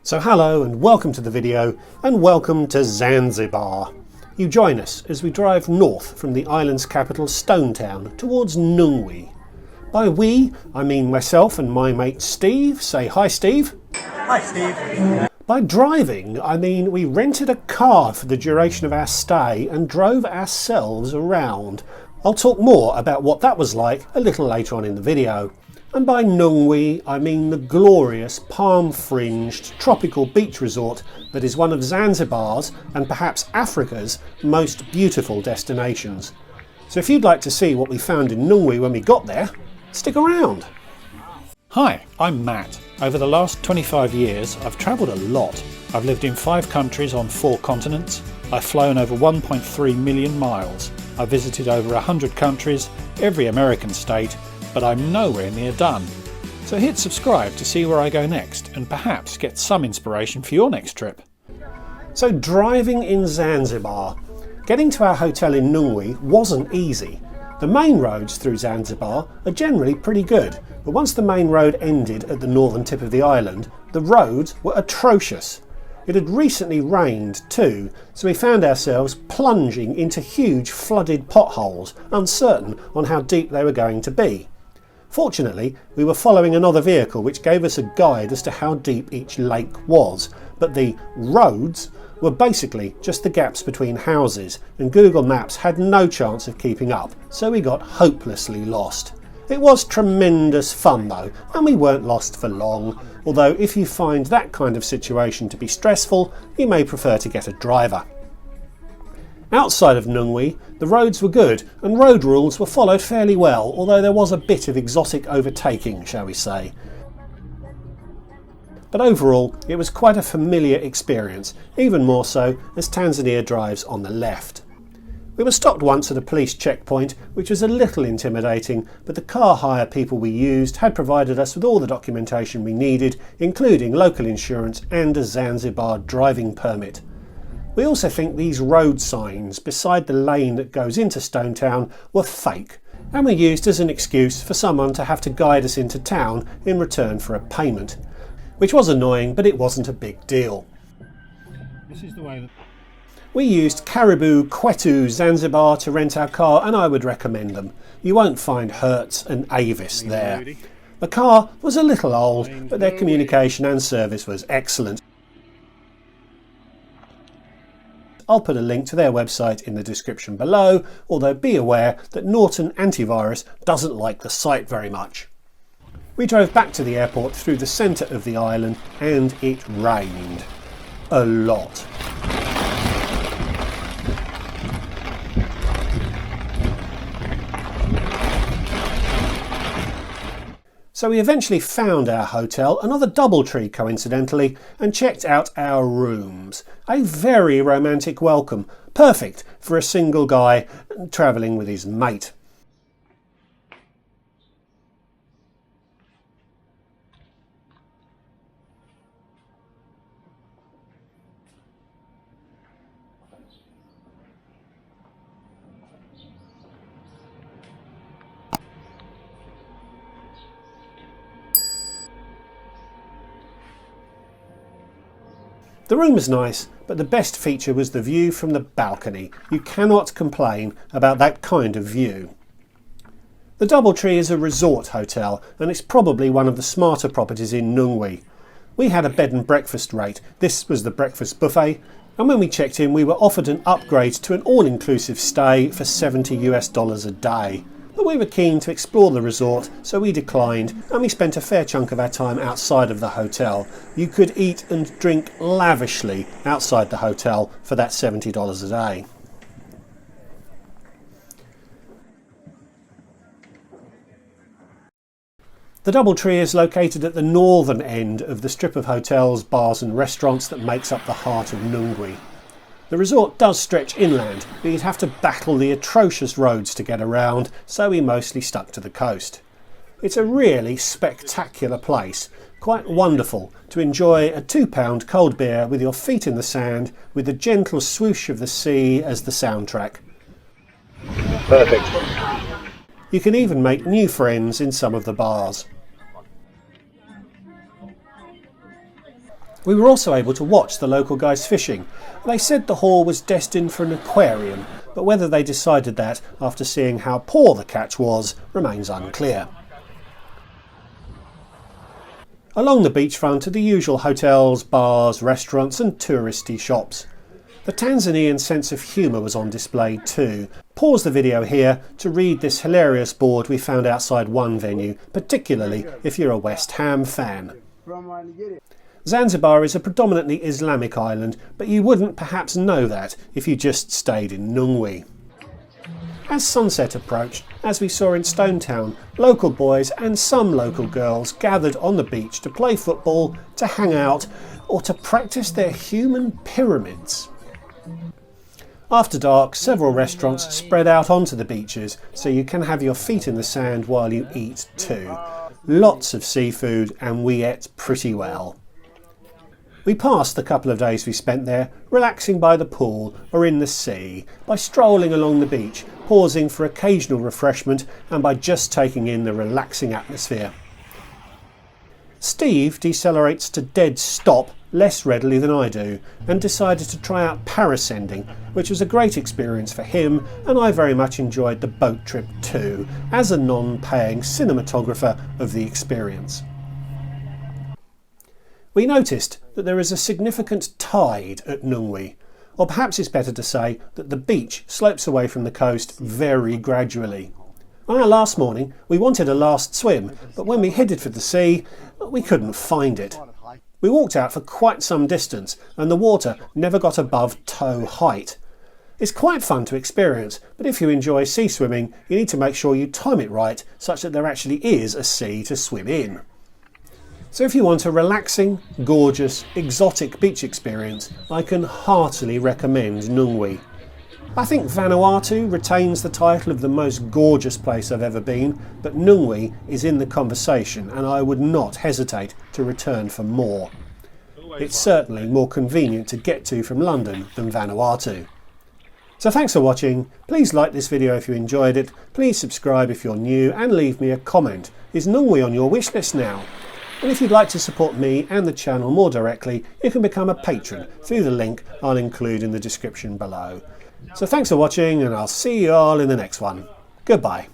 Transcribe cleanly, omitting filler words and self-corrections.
So hello and welcome to the video, and welcome to Zanzibar. You join us as we drive north from the island's capital Stone Town towards Nungwi. By we, I mean myself and my mate Steve. Say hi, Steve. Hi, Steve. By driving, I mean we rented a car for the duration of our stay and drove ourselves around. I'll talk more about what that was like a little later on in the video. And by Nungwi, I mean the glorious palm-fringed tropical beach resort that is one of Zanzibar's and perhaps Africa's most beautiful destinations. So if you'd like to see what we found in Nungwi when we got there, stick around. Hi, I'm Matt. Over the last 25 years, I've travelled a lot. I've lived in 5 countries on 4 continents. I've flown over 1.3 million miles. I've visited over 100 countries, every American state, but I'm nowhere near done. So hit subscribe to see where I go next and perhaps get some inspiration for your next trip. So driving in Zanzibar. Getting to our hotel in Nungwi wasn't easy. The main roads through Zanzibar are generally pretty good, but once the main road ended at the northern tip of the island, the roads were atrocious. It had recently rained too, so we found ourselves plunging into huge flooded potholes, uncertain on how deep they were going to be. Fortunately, we were following another vehicle which gave us a guide as to how deep each lake was, but the roads were basically just the gaps between houses, and Google Maps had no chance of keeping up, so we got hopelessly lost. It was tremendous fun though, and we weren't lost for long, although if you find that kind of situation to be stressful, you may prefer to get a driver. Outside of Nungwi, the roads were good and road rules were followed fairly well, although there was a bit of exotic overtaking, shall we say. But overall, it was quite a familiar experience, even more so as Tanzania drives on the left. We were stopped once at a police checkpoint, which was a little intimidating, but the car hire people we used had provided us with all the documentation we needed, including local insurance and a Zanzibar driving permit. We also think these road signs beside the lane that goes into Stone Town were fake and were used as an excuse for someone to have to guide us into town in return for a payment, which was annoying, but it wasn't a big deal. This is the way that... We used Caribou Kwetu Zanzibar to rent our car, and I would recommend them. You won't find Hertz and Avis there. The car was a little old, but their communication and service was excellent. I'll put a link to their website in the description below, although be aware that Norton Antivirus doesn't like the site very much. We drove back to the airport through the centre of the island, and it rained. A lot. So we eventually found our hotel, another Doubletree coincidentally, and checked out our rooms. A very romantic welcome, perfect for a single guy travelling with his mate. The room was nice, but the best feature was the view from the balcony. You cannot complain about that kind of view. The Doubletree is a resort hotel, and it's probably one of the smarter properties in Nungwi. We had a bed and breakfast rate. This was the breakfast buffet, and when we checked in we were offered an upgrade to an all-inclusive stay for $70 a day. But we were keen to explore the resort, so we declined, and we spent a fair chunk of our time outside of the hotel. You could eat and drink lavishly outside the hotel for that $70 a day. The Doubletree is located at the northern end of the strip of hotels, bars and restaurants that makes up the heart of Nungwi. The resort does stretch inland, but you'd have to battle the atrocious roads to get around, so we mostly stuck to the coast. It's a really spectacular place, quite wonderful to enjoy a £2 cold beer with your feet in the sand, with the gentle swoosh of the sea as the soundtrack. Perfect. You can even make new friends in some of the bars. We were also able to watch the local guys fishing. They said the haul was destined for an aquarium, but whether they decided that after seeing how poor the catch was remains unclear. Along the beachfront are the usual hotels, bars, restaurants and touristy shops. The Tanzanian sense of humour was on display too. Pause the video here to read this hilarious board we found outside one venue, particularly if you're a West Ham fan. Zanzibar is a predominantly Islamic island, but you wouldn't perhaps know that if you just stayed in Nungwi. As sunset approached, as we saw in Stone Town, local boys and some local girls gathered on the beach to play football, to hang out, or to practice their human pyramids. After dark, several restaurants spread out onto the beaches, so you can have your feet in the sand while you eat too. Lots of seafood, and we ate pretty well. We passed the couple of days we spent there, relaxing by the pool or in the sea, by strolling along the beach, pausing for occasional refreshment, and by just taking in the relaxing atmosphere. Steve decelerates to dead stop less readily than I do, and decided to try out parascending, which was a great experience for him, and I very much enjoyed the boat trip too, as a non-paying cinematographer of the experience. We noticed that there is a significant tide at Nungwi, or perhaps it's better to say that the beach slopes away from the coast very gradually. On our last morning we wanted a last swim, but when we headed for the sea we couldn't find it. We walked out for quite some distance and the water never got above toe height. It's quite fun to experience, but if you enjoy sea swimming you need to make sure you time it right such that there actually is a sea to swim in. So if you want a relaxing, gorgeous, exotic beach experience, I can heartily recommend Nungwi. I think Vanuatu retains the title of the most gorgeous place I've ever been, but Nungwi is in the conversation and I would not hesitate to return for more. It's certainly more convenient to get to from London than Vanuatu. So thanks for watching, please like this video if you enjoyed it, please subscribe if you're new and leave me a comment. Is Nungwi on your wish list now? And if you'd like to support me and the channel more directly, you can become a patron through the link I'll include in the description below. So thanks for watching and I'll see you all in the next one. Goodbye.